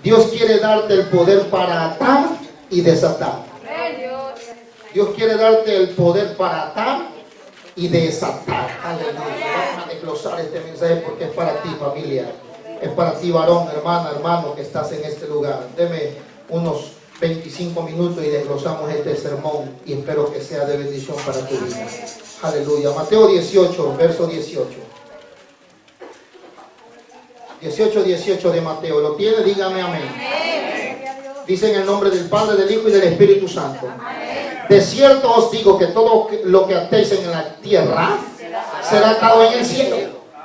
Dios quiere darte el poder para atar y desatar. Dios quiere darte el poder para atar y desatar. Aleluya. Vamos a desglosar este mensaje porque es para ti, familia. Es para ti, varón, hermana, hermano, que estás en este lugar. Deme unos 25 minutos y desglosamos este sermón y espero que sea de bendición para tu vida. Aleluya. Mateo 18, verso 18. 18 de Mateo. ¿Lo tiene? Dígame amén. Dice en el nombre del Padre, del Hijo y del Espíritu Santo. De cierto os digo que todo lo que atéis en la tierra será atado en el cielo,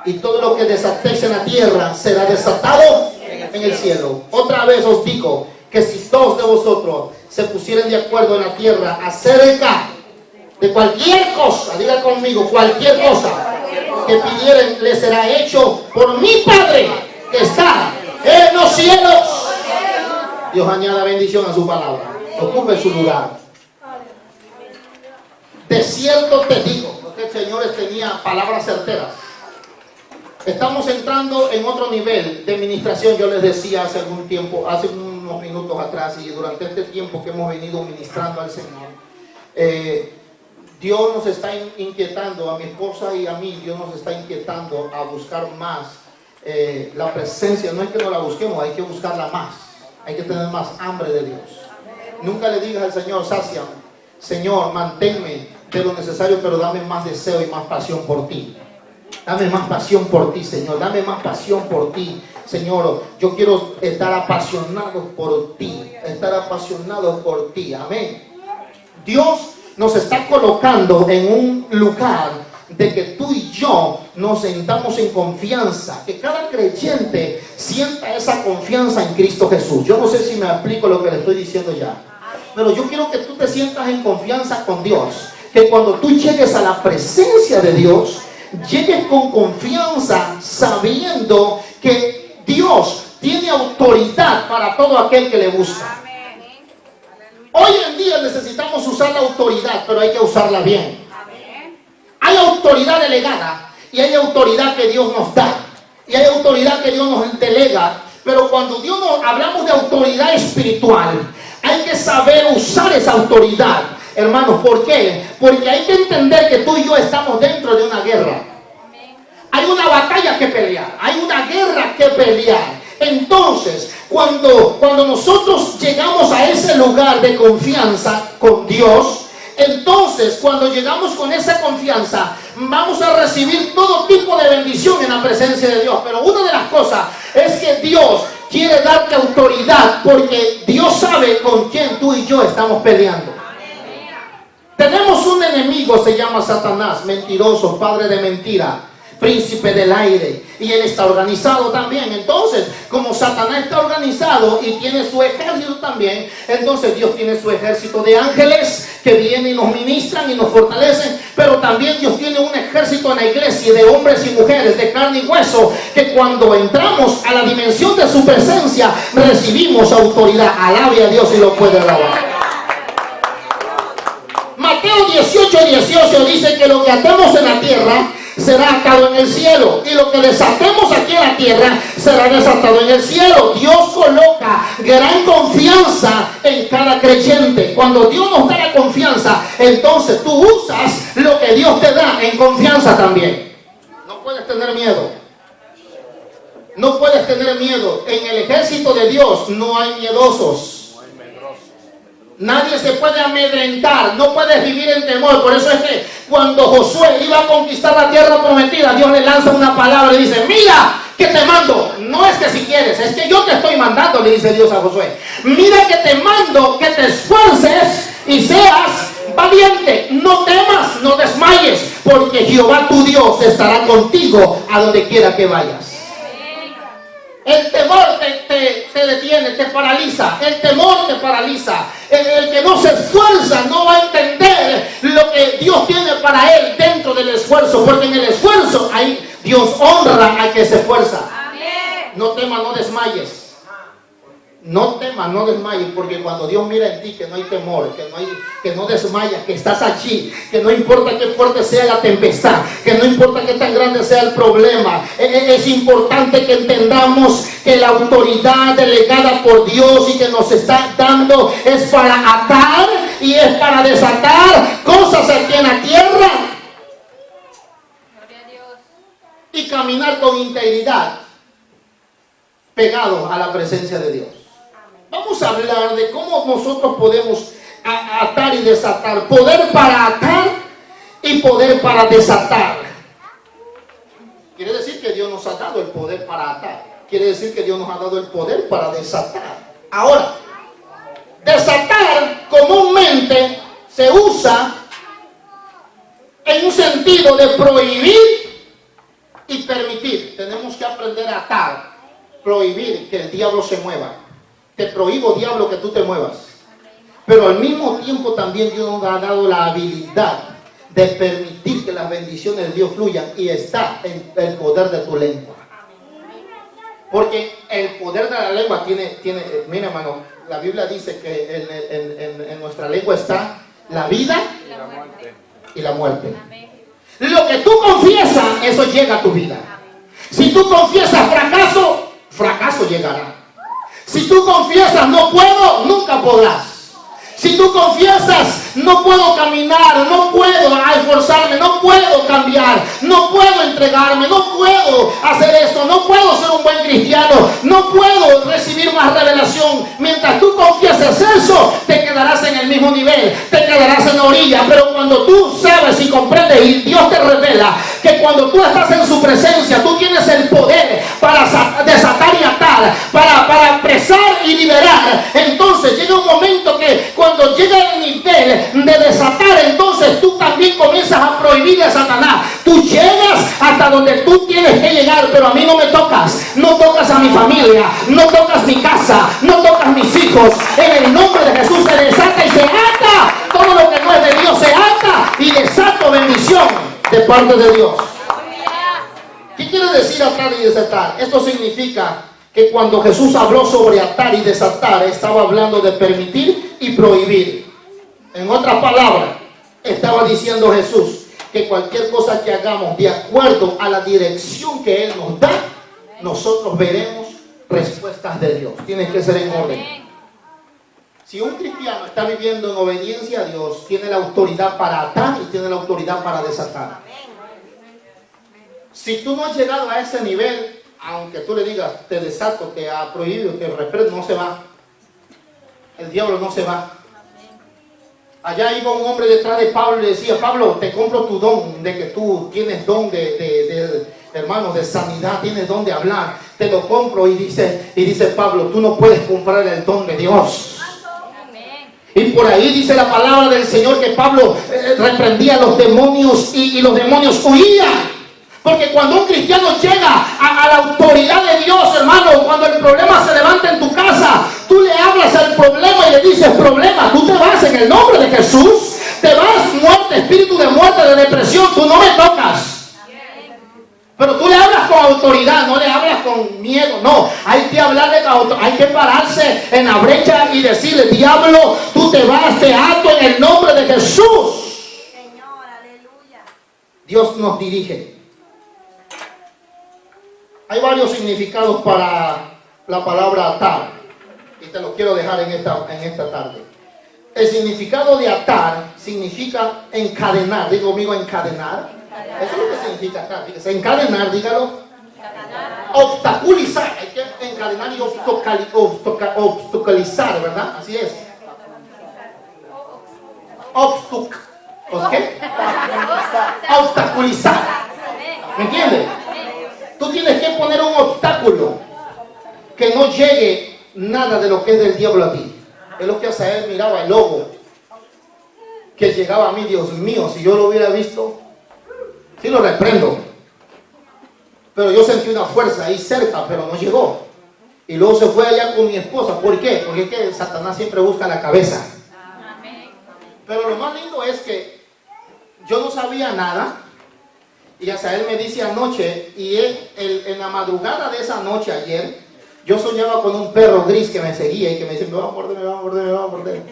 y todo lo que desatéis en la tierra será desatado en el cielo. Otra vez os digo que si todos de vosotros se pusieren de acuerdo en la tierra acerca de cualquier cosa, diga conmigo, cualquier cosa que pidieren, le será hecho por mi Padre que está en los cielos. Dios añada bendición a su palabra. Ocupe su lugar. De cierto te digo, porque el Señor tenía palabras certeras. Estamos entrando en otro nivel de ministración. Yo les decía hace algún tiempo, hace unos minutos atrás, y durante este tiempo que hemos venido ministrando al Señor, Dios nos está inquietando, a mi esposa y a mí, Dios nos está inquietando a buscar más la presencia. No es que no la busquemos, hay que buscarla más. Hay que tener más hambre de Dios. Nunca le digas al Señor, sáciame. Señor, manténme de lo necesario, pero dame más deseo y más pasión por ti. Dame más pasión por ti, Señor. Dame más pasión por ti, Señor. Yo quiero estar apasionado por ti. Estar apasionado por ti. Amén. Dios nos está colocando en un lugar de que tú y yo nos sentamos en confianza, que cada creyente sienta esa confianza en Cristo Jesús. Yo no sé si me explico lo que le estoy diciendo ya, pero yo quiero que tú te sientas en confianza con Dios, que cuando tú llegues a la presencia de Dios, llegues con confianza sabiendo que Dios tiene autoridad para todo aquel que le busca. Hoy en día necesitamos usar la autoridad, pero hay que usarla bien. Hay autoridad delegada y hay autoridad que Dios nos da. Y hay autoridad que Dios nos delega. Pero cuando Dios hablamos de autoridad espiritual, hay que saber usar esa autoridad. Hermanos, ¿por qué? Porque hay que entender que tú y yo estamos dentro de una guerra. Hay una batalla que pelear. Hay una guerra que pelear. Entonces, cuando nosotros llegamos a ese lugar de confianza con Dios, entonces cuando llegamos con esa confianza, vamos a recibir todo tipo de bendición en la presencia de Dios. Pero una de las cosas es que Dios quiere darte autoridad, porque Dios sabe con quién tú y yo estamos peleando. Tenemos un enemigo, se llama Satanás, mentiroso, padre de mentira, príncipe del aire, y él está organizado también. Entonces, como Satanás está organizado y tiene su ejército también, entonces Dios tiene su ejército de ángeles que vienen y nos ministran y nos fortalecen, pero también Dios tiene un ejército en la iglesia de hombres y mujeres de carne y hueso, que cuando entramos a la dimensión de su presencia recibimos autoridad. Alabe a Dios y lo puede alabar. Mateo 18 dice que lo que atemos en la tierra será atado en el cielo, y lo que desatemos aquí en la tierra será desatado en el cielo. Dios coloca gran confianza en cada creyente. Cuando Dios nos da la confianza, entonces tú usas lo que Dios te da en confianza también. No puedes tener miedo. No puedes tener miedo. En el ejército de Dios no hay miedosos. Nadie se puede amedrentar, no puedes vivir en temor. Por eso es que cuando Josué iba a conquistar la tierra prometida, Dios le lanza una palabra y dice: mira que te mando. No es que si quieres, es que yo te estoy mandando, le dice Dios a Josué. Mira que te mando, que te esfuerces y seas valiente. No temas, no desmayes, porque Jehová tu Dios estará contigo a donde quiera que vayas. El temor te detiene, te paraliza. El temor te paraliza. El que no se esfuerza no va a entender lo que Dios tiene para él dentro del esfuerzo, porque en el esfuerzo ahí Dios honra al que se esfuerza. No temas, no desmayes. No temas, no desmayes, porque cuando Dios mira en ti que no hay temor, que no desmayas, que estás allí, que no importa qué fuerte sea la tempestad, que no importa qué tan grande sea el problema, es importante que entendamos que la autoridad delegada por Dios y que nos está dando es para atar y es para desatar cosas aquí en la tierra y caminar con integridad pegado a la presencia de Dios. Vamos a hablar de cómo nosotros podemos atar y desatar. Poder para atar y poder para desatar. Quiere decir que Dios nos ha dado el poder para atar. Quiere decir que Dios nos ha dado el poder para desatar. Ahora, desatar comúnmente se usa en un sentido de prohibir y permitir. Tenemos que aprender a atar, prohibir que el diablo se mueva. Te prohíbo, diablo, que tú te muevas. Pero al mismo tiempo también Dios nos ha dado la habilidad de permitir que las bendiciones de Dios fluyan, y está en el poder de tu lengua. Porque el poder de la lengua tiene mira, hermano, la Biblia dice que en nuestra lengua está la vida y la muerte. Lo que tú confiesas, eso llega a tu vida. Si tú confiesas fracaso, fracaso llegará. Si tú confiesas no puedo, nunca podrás. Si tú confiesas no puedo caminar, no puedo esforzarme, no puedo cambiar, no puedo entregarme, no puedo hacer esto, no puedo ser un buen cristiano, no puedo recibir más revelación. Mientras tú confieses eso, te quedarás en el mismo nivel, te quedarás en la orilla. Pero cuando tú sabes y comprendes y Dios te revela que cuando tú estás en su presencia, tú tienes el poder para desatar y atar, para apresar y liberar, entonces llega un momento que cuando llega el nivel de desatar, entonces tú también comienzas a prohibir a Satanás. Tú llegas hasta donde tú tienes que llegar, pero a mí no me tocas, no tocas a mi familia, no tocas mi casa, no tocas mis hijos. En el nombre de Jesús se desata y se ata todo lo que no es de Dios, se ata y desato bendición de parte de Dios. ¿Qué quiere decir atar y desatar? Esto significa que cuando Jesús habló sobre atar y desatar, estaba hablando de permitir y prohibir. En otras palabras, estaba diciendo Jesús que cualquier cosa que hagamos de acuerdo a la dirección que Él nos da, nosotros veremos respuestas de Dios. Tiene que ser en orden. Si un cristiano está viviendo en obediencia a Dios, tiene la autoridad para atar y tiene la autoridad para desatar. Si tú no has llegado a ese nivel, aunque tú le digas, te desato, te ha prohibido, te reprendo, no se va. El diablo no se va. Allá iba un hombre detrás de Pablo y le decía, Pablo, te compro tu don, de que tú tienes don hermanos, de sanidad, tienes don de hablar, te lo compro. Y dice Pablo, tú no puedes comprar el don de Dios. Y por ahí dice la palabra del Señor que Pablo reprendía a los demonios y los demonios huían. Porque cuando un cristiano llega a la autoridad de Dios, hermano, cuando el problema se levanta en tu casa, tú le hablas al problema y le dices, problema, tú te vas en el nombre de Jesús, te vas, muerte, espíritu de muerte, de depresión, tú no me tocas. Pero tú le hablas con autoridad, no le hablas con miedo, no. Hay que hablarle con autoridad, hay que pararse en la brecha y decirle, diablo, tú te vas, te ato en el nombre de Jesús. Señor, aleluya. Dios nos dirige. Hay varios significados para la palabra atar y te los quiero dejar en esta tarde. El significado de atar significa encadenar. Digo conmigo, encadenar. Eso es lo que significa atar. Fíjese, encadenar, dígalo. Obstaculizar. Hay que encadenar y obstaculizar, ¿verdad? Así es. ¿Qué? Obstaculizar. ¿Me entiendes? Tú tienes que poner un obstáculo que no llegue nada de lo que es del diablo a ti. Es lo que Asael miraba el lobo que llegaba a mí. Dios mío, si yo lo hubiera visto, sí lo reprendo. Pero yo sentí una fuerza ahí cerca, pero no llegó. Y luego se fue allá con mi esposa. ¿Por qué? Porque es que Satanás siempre busca la cabeza. Pero lo más lindo es que yo no sabía nada. Y Asael me dice anoche, y en la madrugada de esa noche ayer, Yo soñaba con un perro gris que me seguía y que me decía, me va a morder, me va a morder, me va a morder.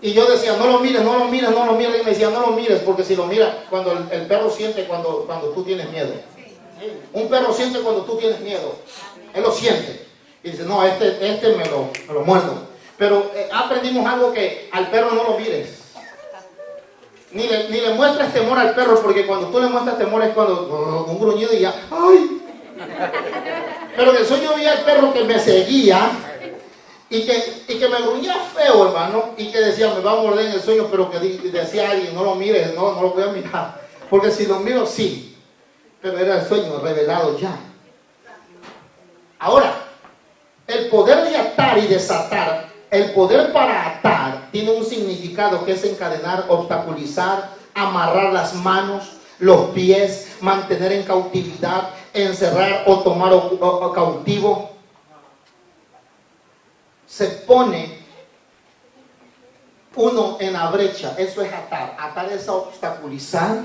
Y yo decía, no lo mires, no lo mires, no lo mires. Y me decía, no lo mires, porque si lo miras, cuando el perro siente cuando tú tienes miedo. Un perro siente cuando tú tienes miedo. Él lo siente. Y dice, no, este me lo muerdo. Pero aprendimos algo, que al perro no lo mires. Ni le muestres temor al perro, porque cuando tú le muestras temor es cuando un gruñido y ya, ¡ay! Pero en el sueño vi al perro que me seguía y que me gruñía feo, hermano, y que decía, me va a morder en el sueño, pero que decía a alguien, no lo mires, no lo voy a mirar, porque si lo miro, sí, pero era el sueño revelado ya. Ahora, el poder de atar y desatar, el poder para atar tiene un significado que es encadenar, obstaculizar, amarrar las manos, los pies, mantener en cautividad, encerrar o tomar cautivo. Se pone uno en la brecha, eso es atar. Atar es obstaculizar,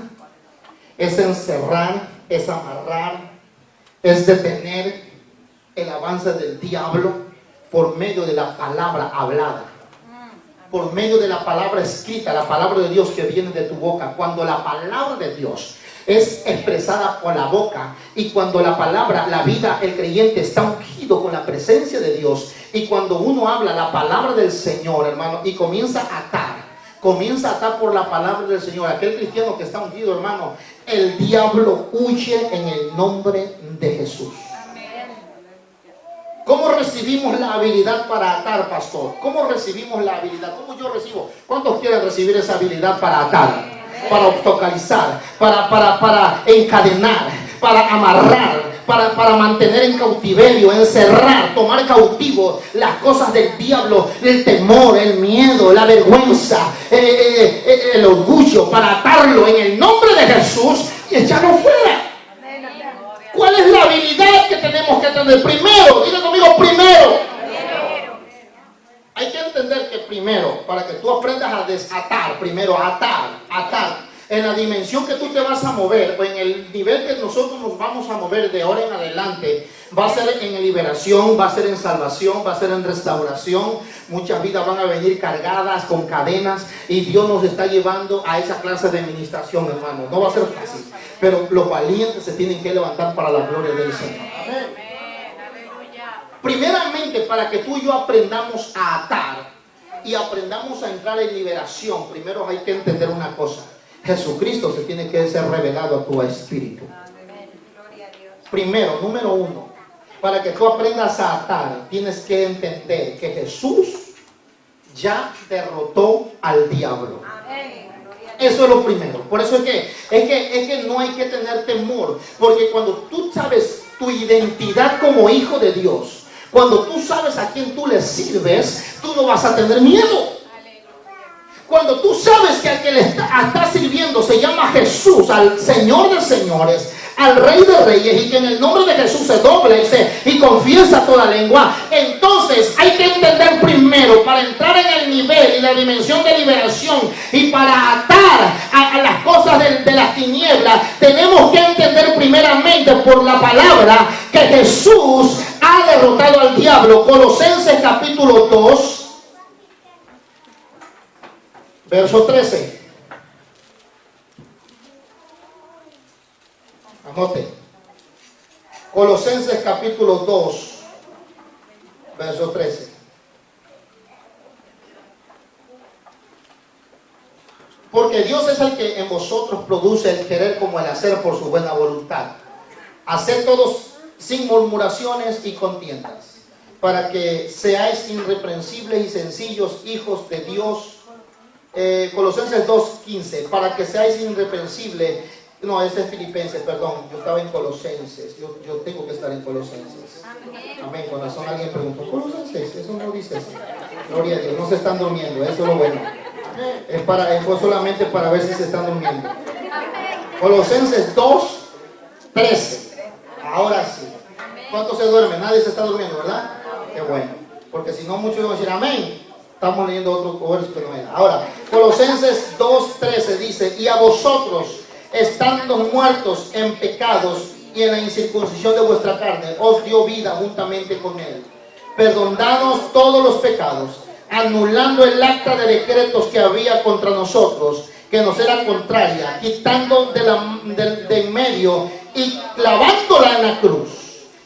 es encerrar, es amarrar, es detener el avance del diablo por medio de la palabra hablada, por medio de la palabra escrita, la palabra de Dios que viene de tu boca. Cuando la palabra de Dios es expresada por la boca, y cuando la palabra, la vida, el creyente está ungido con la presencia de Dios, y cuando uno habla la palabra del Señor, hermano, y comienza a atar por la palabra del Señor, aquel cristiano que está ungido, hermano, el diablo huye en el nombre de Jesús. ¿Cómo recibimos la habilidad para atar, pastor? ¿Cómo recibimos la habilidad? ¿Cómo yo recibo? ¿Cuántos quieren recibir esa habilidad para atar, para obstaculizar, para encadenar, para amarrar, para mantener en cautiverio, encerrar, tomar cautivo las cosas del diablo, el temor, el miedo, la vergüenza, el orgullo, para atarlo en el nombre de Jesús y echarlo fuera? ¿Cuál es la habilidad que tenemos que tener? Primero, diga conmigo, primero. Hay que entender que primero, para que tú aprendas a desatar, primero atar. En la dimensión que tú te vas a mover, o en el nivel que nosotros nos vamos a mover de ahora en adelante, va a ser en liberación, va a ser en salvación, va a ser en restauración. Muchas vidas van a venir cargadas con cadenas, y Dios nos está llevando a esa clase de administración, hermano. No va a ser fácil, pero los valientes se tienen que levantar para la gloria del Señor. Amén. Primeramente, para que tú y yo aprendamos a atar y aprendamos a entrar en liberación, primero hay que entender una cosa: Jesucristo se tiene que ser revelado a tu espíritu. Primero, número uno, para que tú aprendas a atar, tienes que entender que Jesús ya derrotó al diablo. Eso es lo primero. Por eso es que no hay que tener temor, porque cuando tú sabes tu identidad como hijo de Dios, cuando tú sabes a quién tú le sirves, tú no vas a tener miedo. Cuando tú sabes que al que le está sirviendo se llama Jesús, al Señor de señores, al Rey de reyes, y que en el nombre de Jesús se dobla y confiesa toda lengua, entonces hay que entender primero, para entrar en el nivel y la dimensión de liberación y para atar a las cosas de las tinieblas, tenemos que entender primeramente por la palabra que Jesús ha derrotado al diablo. Colosenses capítulo 2, verso 13. Anote. Colosenses capítulo 2, verso 13. Porque Dios es el que en vosotros produce el querer como el hacer por su buena voluntad. Haced todos sin murmuraciones y contiendas, para que seáis irreprensibles y sencillos hijos de Dios. Colosenses 2:15, para que seáis irreprensibles. No, ese es Filipenses, perdón, yo estaba en Colosenses, yo tengo que estar en Colosenses. Amén. Con razón alguien preguntó, Colosenses, eso no dice eso. Gloria a Dios, no se están durmiendo, eso es lo bueno. Fue solamente para ver si se están durmiendo. Colosenses 2:13. Ahora sí. ¿Cuántos se duermen? Nadie se está durmiendo, ¿verdad? Qué bueno. Porque si no, muchos van a decir amén. Estamos leyendo otro verso que no era. Ahora, Colosenses 2:13 dice: y a vosotros, estando muertos en pecados y en la incircuncisión de vuestra carne os dio vida juntamente con él, perdonándonos todos los pecados, anulando el acta de decretos que había contra nosotros, que nos era contraria, quitando de en medio y clavándola en la cruz,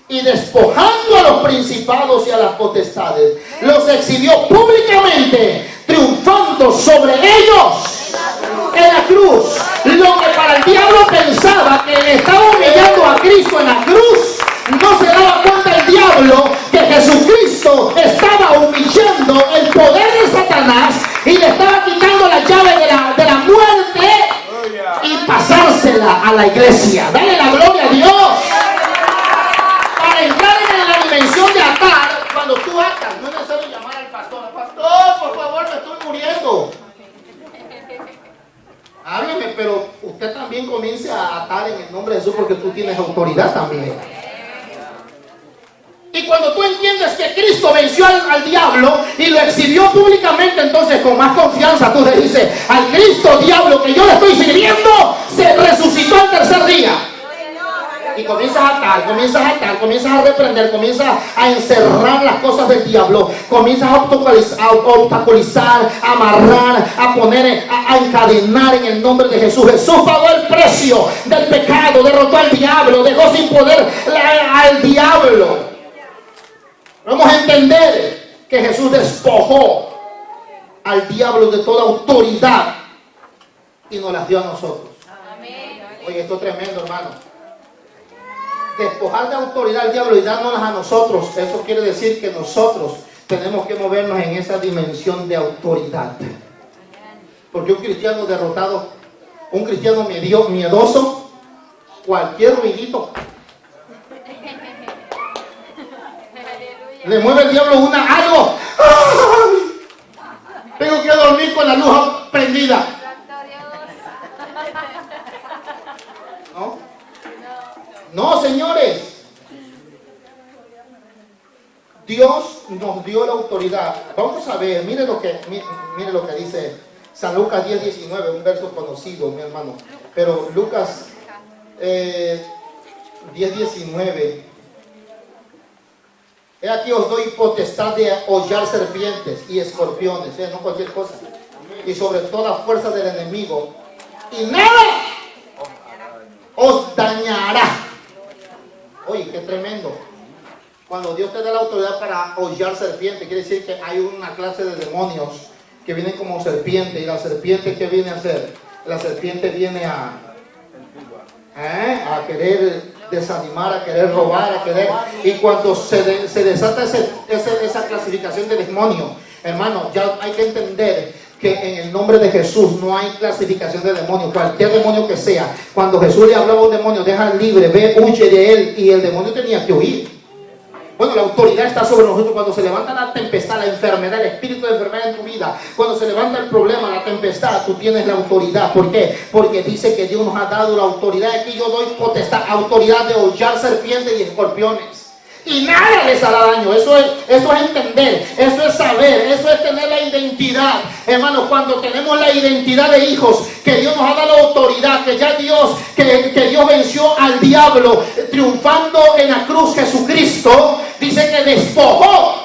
y despojando a los principados y a las potestades, los exhibió públicamente, triunfando sobre ellos en la cruz. Lo que para el diablo pensaba que estaba humillando a Cristo en la cruz, no se daba cuenta el diablo que Jesucristo estaba humillando el poder de Satanás y le estaba quitando la llave de la muerte y pasársela a la iglesia. Dale la gloria a Dios. Para entrar en la dimensión de atar, cuando tú atas, no es necesario llamar al pastor. Pastor, por favor, me estoy muriendo. Hábleme, pero usted también comience a atar en el nombre de Jesús, porque tú tienes autoridad también. Y cuando tú entiendes que Cristo venció al diablo y lo exhibió públicamente, entonces con más confianza tú le dices: al Cristo diablo que yo le estoy sirviendo, se resucitó al tercer día. Y comienzas a atar, comienzas a reprender, comienzas a encerrar las cosas del diablo, comienzas a obstaculizar, a amarrar, a poner, a encadenar en el nombre de Jesús. Jesús pagó el precio del pecado, derrotó al diablo, dejó sin poder al diablo. Vamos a entender que Jesús despojó al diablo de toda autoridad y nos las dio a nosotros. Oye, esto es tremendo, hermano. Despojar de autoridad al diablo y dárnoslas a nosotros, eso quiere decir que nosotros tenemos que movernos en esa dimensión de autoridad. Porque un cristiano derrotado, un cristiano miedoso, cualquier ruidito le mueve el diablo algo. ¡Ay! Tengo que dormir con la luz prendida. ¿No? No, señores. Dios nos dio la autoridad. Vamos a ver, mire lo que dice San Lucas 10:19, un verso conocido, mi hermano. Pero Lucas 10:19. He aquí os doy potestad de hollar serpientes y escorpiones, no cualquier cosa, y sobre toda fuerza del enemigo, y nada os dañará. Oye, qué tremendo. Cuando Dios te da la autoridad para hollar serpientes, quiere decir que hay una clase de demonios que vienen como serpiente. Y la serpiente, ¿qué viene a hacer? La serpiente viene a querer desanimar, a querer robar, a querer. Y cuando se desata esa clasificación de demonio, hermano, ya hay que entender que en el nombre de Jesús no hay clasificación de demonio. Cualquier demonio que sea, cuando Jesús le hablaba a un demonio: deja libre, ve, huye de él, y el demonio tenía que huir. Bueno, la autoridad está sobre nosotros. Cuando se levanta la tempestad, la enfermedad, el espíritu de enfermedad en tu vida, cuando se levanta el problema, la tempestad, tú tienes la autoridad. ¿Por qué? Porque dice que Dios nos ha dado la autoridad. Aquí yo doy potestad, autoridad de hollar serpientes y escorpiones, y nada les hará daño. Eso es entender, eso es saber, eso es tener la identidad. Hermano, cuando tenemos la identidad de hijos, que Dios nos ha dado autoridad, que ya Dios venció al diablo, triunfando en la cruz Jesucristo, dice que despojó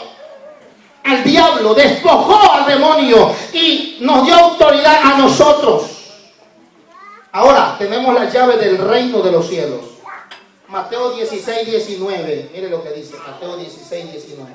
al diablo, despojó al demonio y nos dio autoridad a nosotros. Ahora tenemos la llave del reino de los cielos. Mateo 16:19. Mire lo que dice Mateo 16:19.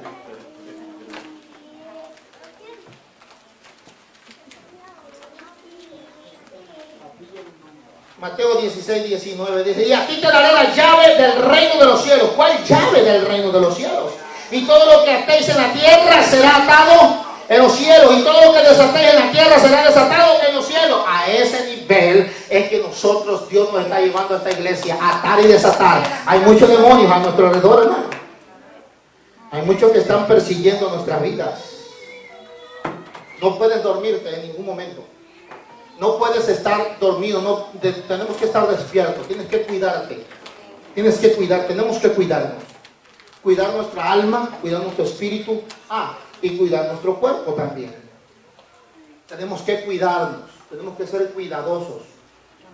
Mateo 16:19 dice: y a ti te daré la llave del reino de los cielos. ¿Cuál llave del reino de los cielos? Y todo lo que atéis en la tierra será atado en los cielos, y todo lo que desatéis en la tierra será desatado en los cielos. A ese nivel es que nosotros, Dios nos está llevando a esta iglesia, a atar y desatar. Hay muchos demonios a nuestro alrededor, hermano. Hay muchos que están persiguiendo nuestras vidas. No puedes dormirte en ningún momento. No puedes estar dormido. Tenemos que estar despiertos. Tienes que cuidarte. Tienes que cuidar. Tenemos que cuidarnos. Cuidar nuestra alma, cuidar nuestro espíritu. Y cuidar nuestro cuerpo también. Tenemos que cuidarnos. Tenemos que ser cuidadosos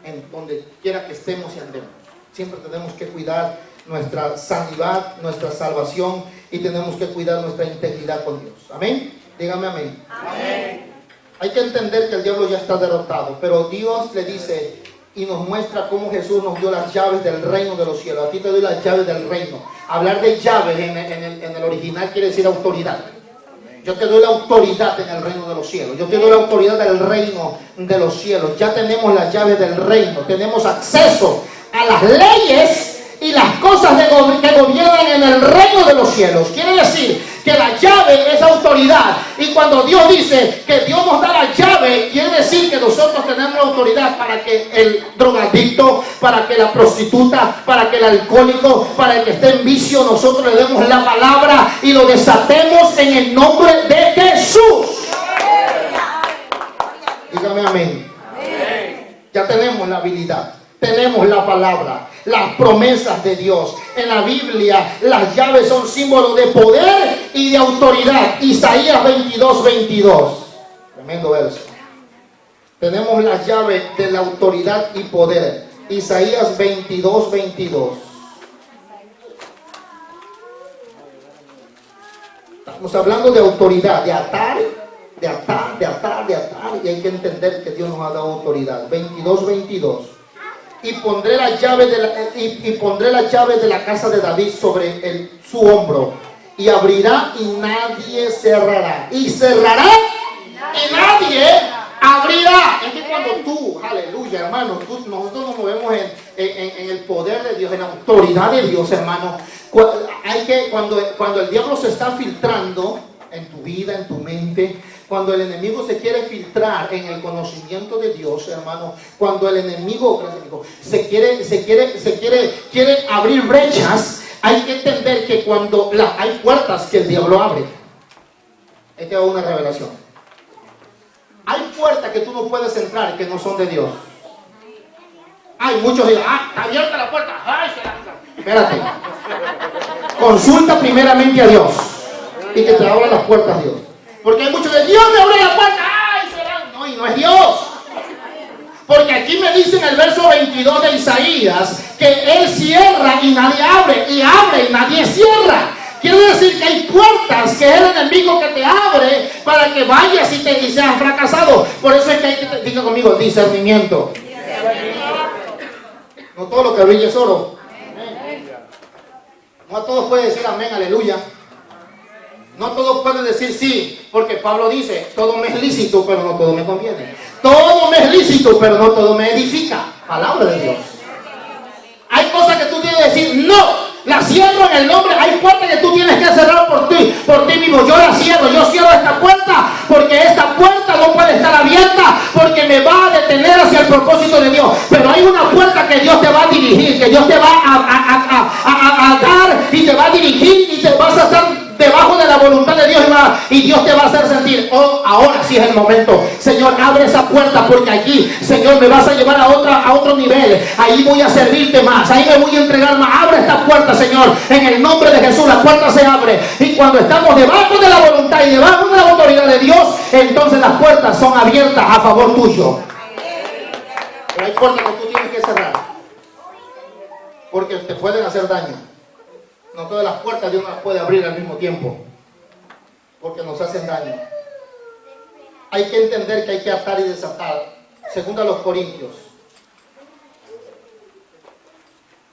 en donde quiera que estemos y andemos. Siempre tenemos que cuidar nuestra sanidad, nuestra salvación, y tenemos que cuidar nuestra integridad con Dios. Amén. Dígame amén. Amén. Hay que entender que el diablo ya está derrotado, pero Dios le dice y nos muestra cómo Jesús nos dio las llaves del reino de los cielos. A ti te doy las llaves del reino. Hablar de llaves en el original quiere decir autoridad. Yo te doy la autoridad en el reino de los cielos. Yo te doy la autoridad del reino de los cielos. Ya tenemos las llaves del reino. Tenemos acceso a las leyes y las cosas que gobiernan en el reino de los cielos. Quiere decir que la llave es autoridad. Y cuando Dios dice que Dios nos da la llave, quiere decir que nosotros tenemos la autoridad para que el drogadicto, para que la prostituta, para que el alcohólico, para el que esté en vicio, nosotros le demos la palabra y lo desatemos en el nombre de Jesús. Dígame amén. Ya tenemos la habilidad. Tenemos la palabra, las promesas de Dios. En la Biblia, las llaves son símbolos de poder y de autoridad. Isaías 22:22. Tremendo verso. Tenemos las llaves de la autoridad y poder. Isaías 22:22. Estamos hablando de autoridad, de atar. Y hay que entender que Dios nos ha dado autoridad. 22:22. Y pondré la llave de la casa de David sobre su hombro, y abrirá y nadie cerrará, y cerrará y nadie abrirá. Es que cuando tú, aleluya, hermano, nosotros nos movemos en el poder de Dios, en la autoridad de Dios, hermano. Cuando el diablo se está filtrando en tu vida, en tu mente, cuando el enemigo se quiere filtrar en el conocimiento de Dios, hermano, cuando el enemigo quiere abrir brechas, hay que entender que cuando hay puertas que el diablo abre. Hay que dar una revelación. Hay puertas que tú no puedes entrar que no son de Dios. Hay muchos que dicen, está abierta la puerta. Ay, espérate. Consulta primeramente a Dios y que te abra las puertas Dios. Porque hay muchos que Dios me abre la puerta. ¡Ay, será! No, y no es Dios. Porque aquí me dice en el verso 22 de Isaías que Él cierra y nadie abre, y abre y nadie cierra. Quiere decir que hay puertas que es el enemigo que te abre para que vayas y seas fracasado. Por eso es que hay que, diga conmigo, discernimiento. No todo lo que brilla es oro. No a todos puede decir amén, aleluya. No todos pueden decir sí, porque Pablo dice, todo me es lícito, pero no todo me conviene. Todo me es lícito, pero no todo me edifica. Palabra de Dios. Hay cosas que tú tienes que decir, no, la cierro en el nombre. Hay puertas que tú tienes que cerrar por ti mismo. Yo la cierro, yo cierro esta puerta, porque esta puerta no puede estar abierta, porque me va a detener hacia el propósito de Dios. Pero hay una puerta que Dios te va a dirigir, que Dios te va a dar y te va a dirigir, y te vas a estar debajo de la voluntad de Dios, y Dios te va a hacer sentir, ahora sí es el momento. Señor, abre esa puerta, porque allí, Señor, me vas a llevar a otro nivel. Ahí voy a servirte más, ahí me voy a entregar más. Abre esta puerta, Señor, en el nombre de Jesús. La puerta se abre, y cuando estamos debajo de la voluntad y debajo de la autoridad de Dios, entonces las puertas son abiertas a favor tuyo. Pero hay puertas que tú tienes que cerrar, porque te pueden hacer daño. No todas las puertas Dios las puede abrir al mismo tiempo, porque nos hacen daño. Hay que entender que hay que atar y desatar. Según a los Corintios,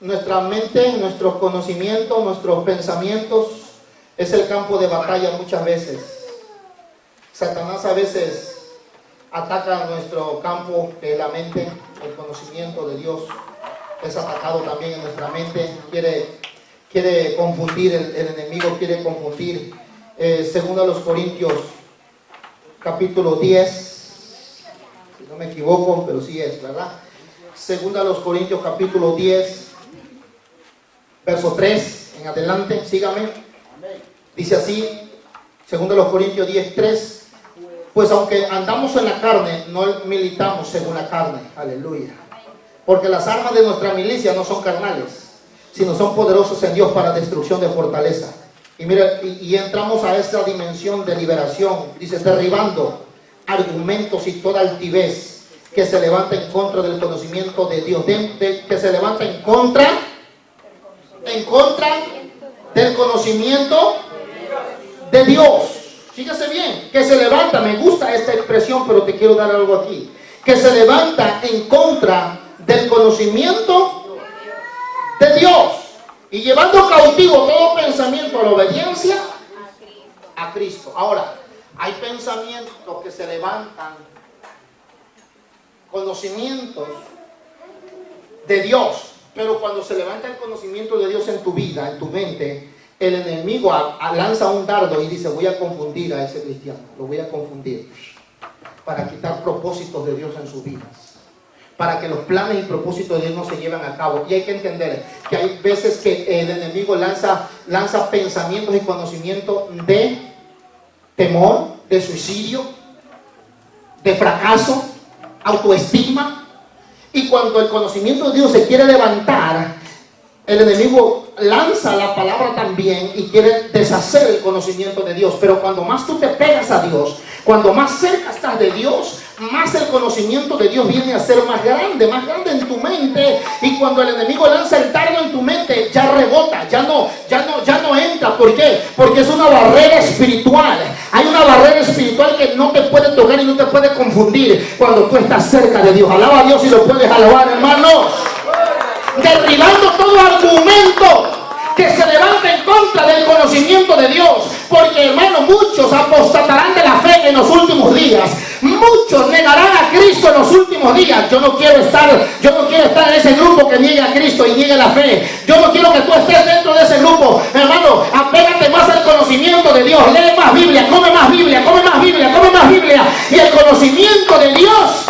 nuestra mente, nuestros conocimientos, nuestros pensamientos es el campo de batalla muchas veces. Satanás a veces ataca nuestro campo, que es la mente. El conocimiento de Dios es atacado también en nuestra mente. Quiere confundir, el enemigo quiere confundir. Según a los Corintios, capítulo 10, si no me equivoco, pero sí es, ¿verdad? Según a los Corintios, capítulo 10, verso 3, en adelante, sígame. Dice así, según a los Corintios 10, 3, pues aunque andamos en la carne, no militamos según la carne, aleluya. Porque las armas de nuestra milicia no son carnales, sino son poderosos en Dios para destrucción de fortaleza. Y mira, y entramos a esta dimensión de liberación. Dice, derribando argumentos y toda altivez que se levanta en contra del conocimiento de Dios, que se levanta en contra del conocimiento de Dios. Fíjese bien, que se levanta, me gusta esta expresión, pero te quiero dar algo aquí, que se levanta en contra del conocimiento de Dios, y llevando cautivo todo pensamiento a la obediencia a Cristo. Ahora, hay pensamientos que se levantan, conocimientos de Dios, pero cuando se levanta el conocimiento de Dios en tu vida, en tu mente, el enemigo lanza un dardo y dice: voy a confundir a ese cristiano, lo voy a confundir, para quitar propósitos de Dios en sus vidas, para que los planes y propósitos de Dios no se lleven a cabo. Y hay que entender que hay veces que el enemigo lanza pensamientos y conocimientos de temor, de suicidio, de fracaso, autoestima. Y cuando el conocimiento de Dios se quiere levantar, el enemigo lanza la palabra también y quiere deshacer el conocimiento de Dios. Pero cuando más tú te pegas a Dios, cuando más cerca estás de Dios, más el conocimiento de Dios viene a ser más grande en tu mente. Y cuando el enemigo lanza el dardo en tu mente, ya rebota, ya no entra. ¿Por qué? Porque es una barrera espiritual. Hay una barrera espiritual que no te puede tocar y no te puede confundir cuando tú estás cerca de Dios. Alaba a Dios y lo puedes alabar, hermanos. Derribando todo argumento que se levanta en contra del conocimiento de Dios. Porque, hermano, muchos apostatarán de la fe en los últimos días. Muchos negarán a Cristo en los últimos días. Yo no quiero estar en ese grupo que niegue a Cristo y niegue la fe. Yo no quiero que tú estés dentro de ese grupo. Hermano, apégate más al conocimiento de Dios. Lee más Biblia, come más Biblia, come más Biblia, come más Biblia. Y el conocimiento de Dios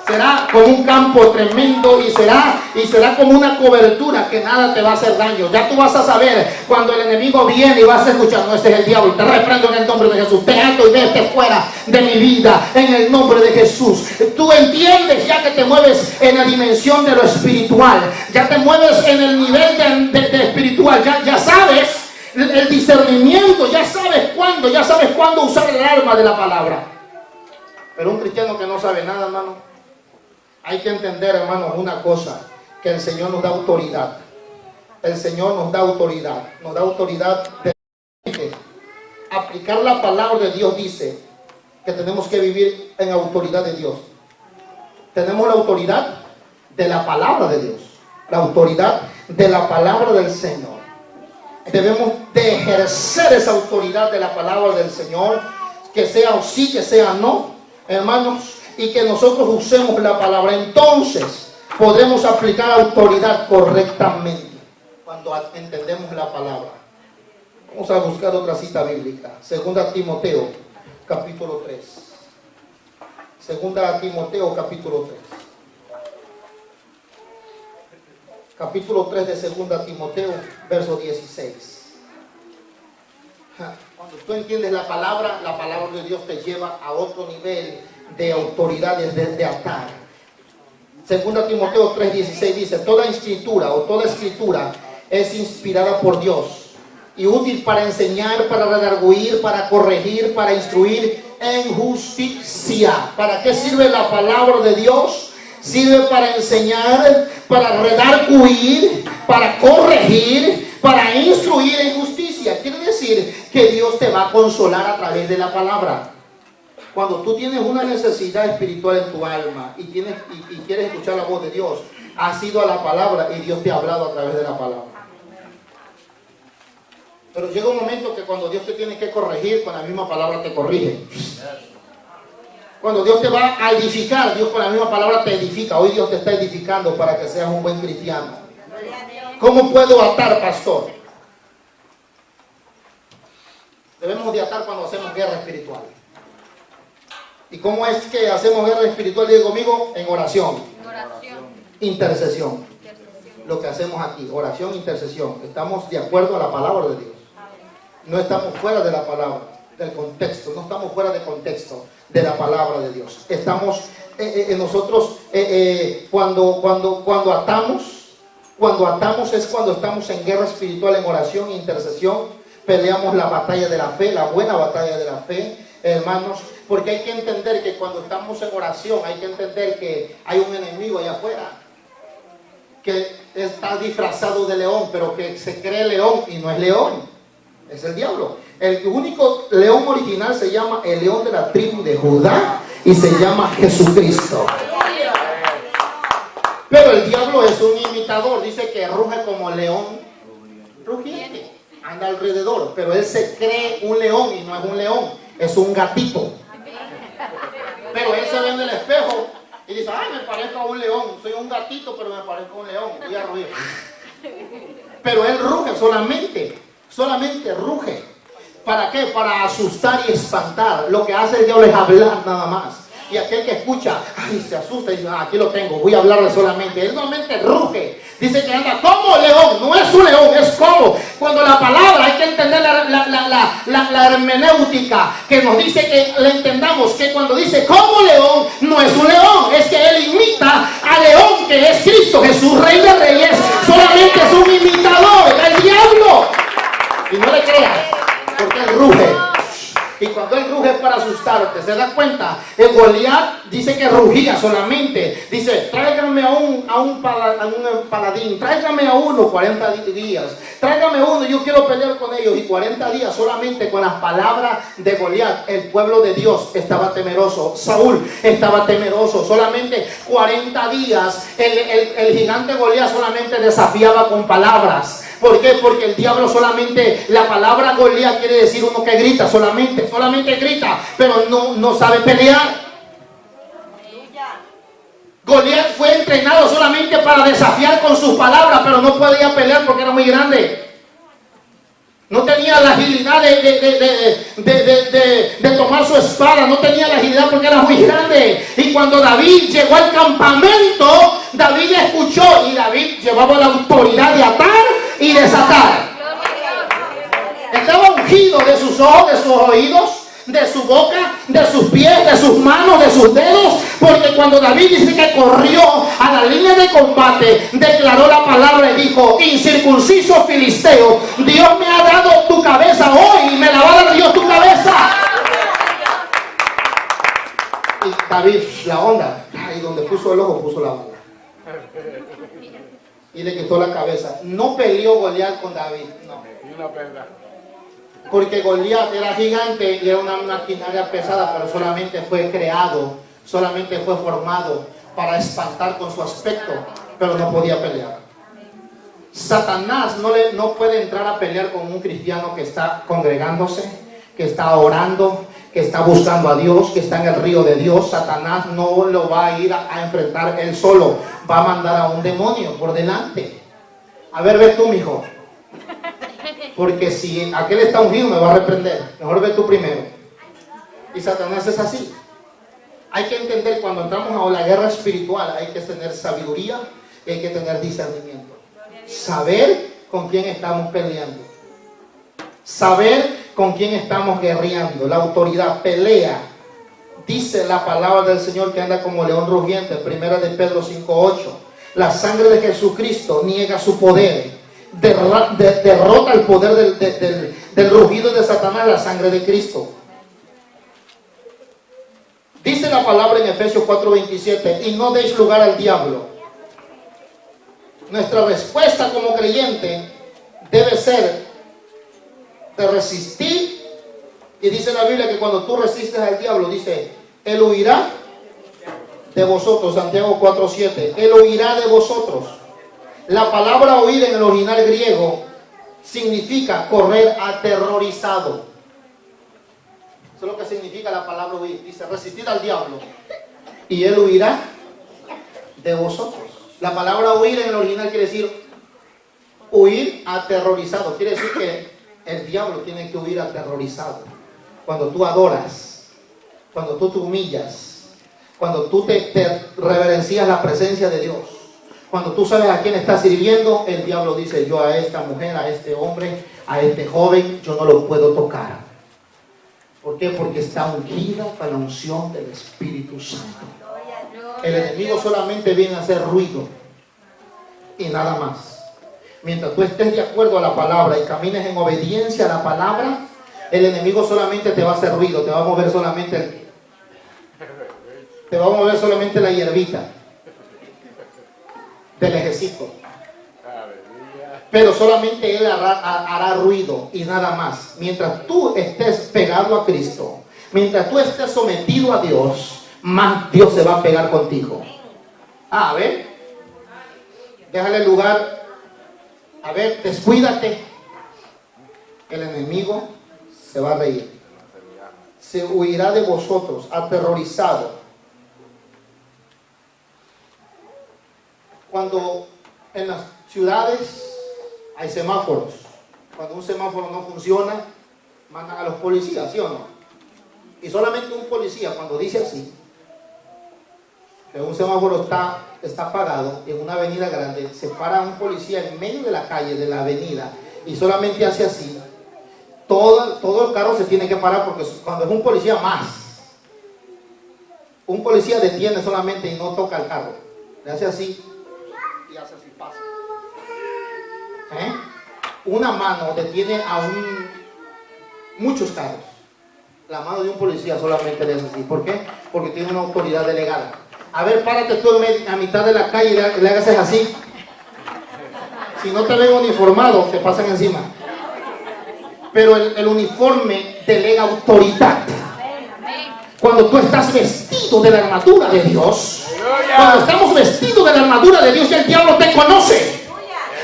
será como un campo tremendo, y será como una cobertura que nada te va a hacer daño. Ya tú vas a saber cuando el enemigo viene y vas a escuchar: no, este es el diablo, te reprendo en el nombre de Jesús, te ato y vete fuera de mi vida en el nombre de Jesús. Tú entiendes ya que te mueves en la dimensión de lo espiritual, ya te mueves en el nivel de espiritual, ya sabes el discernimiento, ya sabes cuándo usar el arma de la palabra. Pero un cristiano que no sabe nada, hermano, hay que entender, hermanos, una cosa: que el Señor nos da autoridad. El Señor nos da autoridad. Nos da autoridad de aplicar la palabra de Dios. Dice que tenemos que vivir en autoridad de Dios. Tenemos la autoridad de la palabra de Dios, la autoridad de la palabra del Señor. Debemos de ejercer esa autoridad de la palabra del Señor, que sea o sí, que sea no, hermanos, y que nosotros usemos la palabra. Entonces podremos aplicar autoridad correctamente cuando entendemos la palabra. Vamos a buscar otra cita bíblica. Segunda Timoteo capítulo 3. Segunda Timoteo capítulo 3. Capítulo 3 de Segunda Timoteo, verso 16. Cuando tú entiendes la palabra de Dios te lleva a otro nivel de autoridades, de atar. Segunda Timoteo 3:16 dice: toda escritura es inspirada por Dios y útil para enseñar, para redarguir, para corregir, para instruir en justicia. ¿Para qué sirve la palabra de Dios? Sirve para enseñar, para redarguir, para corregir, para instruir en justicia. Quiere decir que Dios te va a consolar a través de la palabra. Cuando tú tienes una necesidad espiritual en tu alma y quieres escuchar la voz de Dios, has ido a la palabra y Dios te ha hablado a través de la palabra. Pero llega un momento que cuando Dios te tiene que corregir, con la misma palabra te corrige. Cuando Dios te va a edificar, Dios con la misma palabra te edifica. Hoy Dios te está edificando para que seas un buen cristiano. ¿Cómo puedo atar, pastor? Debemos de atar cuando hacemos guerra espiritual. ¿Y cómo es que hacemos guerra espiritual? Diga conmigo: en oración. Intercesión. Lo que hacemos aquí, oración, intercesión. Estamos de acuerdo a la palabra de Dios. No estamos fuera de la palabra, del contexto. No estamos fuera de contexto de la palabra de Dios. Estamos nosotros cuando atamos es cuando estamos en guerra espiritual, en oración e intercesión. Peleamos la batalla de la fe, la buena batalla de la fe. hermanos, porque hay que entender que cuando estamos en oración, hay que entender que hay un enemigo allá afuera que está disfrazado de león, pero que se cree león y no es león, es el diablo. El único león original se llama el león de la tribu de Judá y se llama Jesucristo. Pero el diablo es un imitador, dice que ruge como león rugiente, anda alrededor, pero él se cree un león y no es un león, es un gatito. Pero él se ve en el espejo y dice, ay, me parezco a un león, soy un gatito, pero me parezco a un león, voy a rugir. Pero él ruge solamente ruge. ¿Para qué? Para asustar y espantar. Lo que hace el diablo es hablar nada más. Y aquel que escucha, ay, se asusta y dice, aquí lo tengo, voy a hablarle solamente. Él solamente ruge. Dice que anda como león, no es un león, es como. Cuando la palabra, hay que entender la hermenéutica, que nos dice que le entendamos, que cuando dice como león, no es un león, es que él imita al león que es Cristo Jesús, Rey de Reyes. Solamente es un imitador, el diablo. Y no le creas, porque él ruge. Y cuando él ruge es para asustarte, ¿se da cuenta? El Goliat dice que rugía solamente. Dice, tráigame a un paladín, tráigame a uno 40 días. Tráigame uno, yo quiero pelear con ellos. Y 40 días solamente con las palabras de Goliat. El pueblo de Dios estaba temeroso. Saúl estaba temeroso. Solamente 40 días el gigante Goliat solamente desafiaba con palabras. ¿Por qué? Porque el diablo solamente, la palabra Goliat quiere decir uno que grita, solamente grita, pero no sabe pelear. Goliat fue entrenado solamente para desafiar con sus palabras, pero no podía pelear porque era muy grande. No tenía la agilidad de tomar su espada, no tenía la agilidad porque era muy grande. Y cuando David llegó al campamento, David escuchó y David llevaba la autoridad de atar y desatar. Estaba ungido de sus ojos, de sus oídos, de su boca, de sus pies, de sus manos, de sus dedos, porque cuando David dice que corrió a la línea de combate, declaró la palabra y dijo, incircunciso filisteo, Dios me ha dado tu cabeza hoy y me la va a dar Dios tu cabeza. Y David, la onda, y donde puso el ojo puso la onda. Y le quitó la cabeza. No peleó Goliat con David, no. Porque Goliat era gigante y era una maquinaria pesada, pero solamente fue creado, solamente fue formado para espantar con su aspecto, pero no podía pelear. Satanás no puede entrar a pelear con un cristiano que está congregándose, que está orando, que está buscando a Dios, que está en el río de Dios. Satanás no lo va a ir a enfrentar él solo, va a mandar a un demonio por delante. A ver, ve tú, mijo. Porque si aquel está ungido me va a reprender. Mejor ve tú primero. Y Satanás es así. Hay que entender, cuando entramos a la guerra espiritual, hay que tener sabiduría y hay que tener discernimiento. Saber con quién estamos peleando. Saber con quién estamos guerreando. La autoridad pelea. Dice la palabra del Señor que anda como león rugiente. Primera de Pedro 5:8. La sangre de Jesucristo niega su poder. Derrota el poder del rugido de Satanás, la sangre de Cristo. Dice la palabra en Efesios 4:27, y no deis lugar al diablo. Nuestra respuesta como creyente debe ser de resistir. Y dice la Biblia que cuando tú resistes al diablo, dice, él huirá de vosotros. Santiago 4:7, él huirá de vosotros. La palabra huir en el original griego significa correr aterrorizado. Eso es lo que significa la palabra huir. Dice, resistid al diablo y él huirá de vosotros. La palabra huir en el original quiere decir huir aterrorizado. Quiere decir que el diablo tiene que huir aterrorizado. Cuando tú adoras, cuando tú te humillas, cuando tú te reverencias la presencia de Dios, cuando tú sabes a quién estás sirviendo, el diablo dice, yo a esta mujer, a este hombre, a este joven, yo no lo puedo tocar. ¿Por qué? Porque está ungida con la unción del Espíritu Santo. El enemigo solamente viene a hacer ruido y nada más. Mientras tú estés de acuerdo a la palabra y camines en obediencia a la palabra, El enemigo solamente te va a hacer ruido, te va a mover solamente la hierbita del ejército. Pero solamente Él hará ruido y nada más. Mientras tú estés pegado a Cristo, mientras tú estés sometido a Dios, más Dios se va a pegar contigo. A ver, déjale lugar. A ver, descuídate. El enemigo se va a reír. Se huirá de vosotros, aterrorizado. Cuando en las ciudades hay semáforos, cuando un semáforo no funciona, mandan a los policías, ¿sí o no? Y solamente un policía, cuando dice así, que un semáforo está apagado en una avenida grande, se para un policía en medio de la calle, de la avenida, y solamente hace así, todo el carro se tiene que parar, porque cuando es un policía más, un policía detiene solamente y no toca el carro, le hace así y hace así, pasa. Una mano detiene a muchos carros. La mano de un policía solamente le hace así. ¿Por qué? Porque tiene una autoridad delegada. A ver, párate tú a mitad de la calle y le hagas así. Si no te ven uniformado, te pasan encima. Pero el uniforme delega autoridad. Cuando tú estás vestido de la armadura de Dios, cuando estamos vestidos de la armadura de Dios, el diablo te conoce.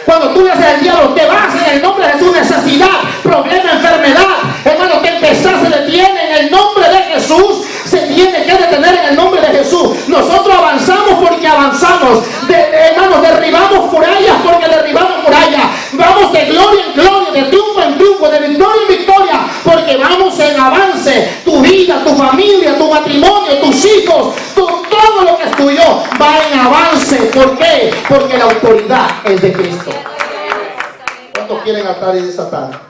Cuando tú le haces al diablo, te vas en el nombre de su necesidad, problema, enfermedad, hermano, que empezar se detiene en el nombre de Jesús, se tiene que detener en el nombre de Jesús. Nosotros avanzamos porque avanzamos, hermanos, derribamos murallas porque derribamos murallas, vamos de gloria en gloria, de triunfo en triunfo, de victoria en victoria, porque vamos en avance. Tu vida, tu familia, tu matrimonio, tus hijos, todo lo que es tuyo va en avance. ¿Por qué? Porque la autoridad es de Cristo. ¿Cuántos quieren atar y desatar?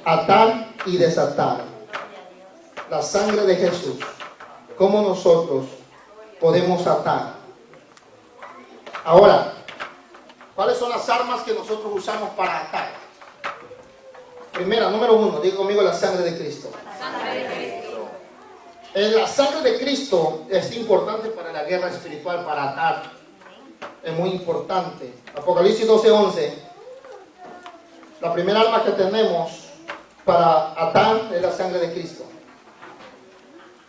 Atar y desatar. La sangre de Jesús. ¿Cómo nosotros podemos atar? Ahora, ¿cuáles son las armas que nosotros usamos para atar? Primera, número 1, diga conmigo, la sangre de Cristo. La sangre de Cristo es importante para la guerra espiritual, para atar. Es muy importante. Apocalipsis 12:11. La primera arma que tenemos para atar es la sangre de Cristo.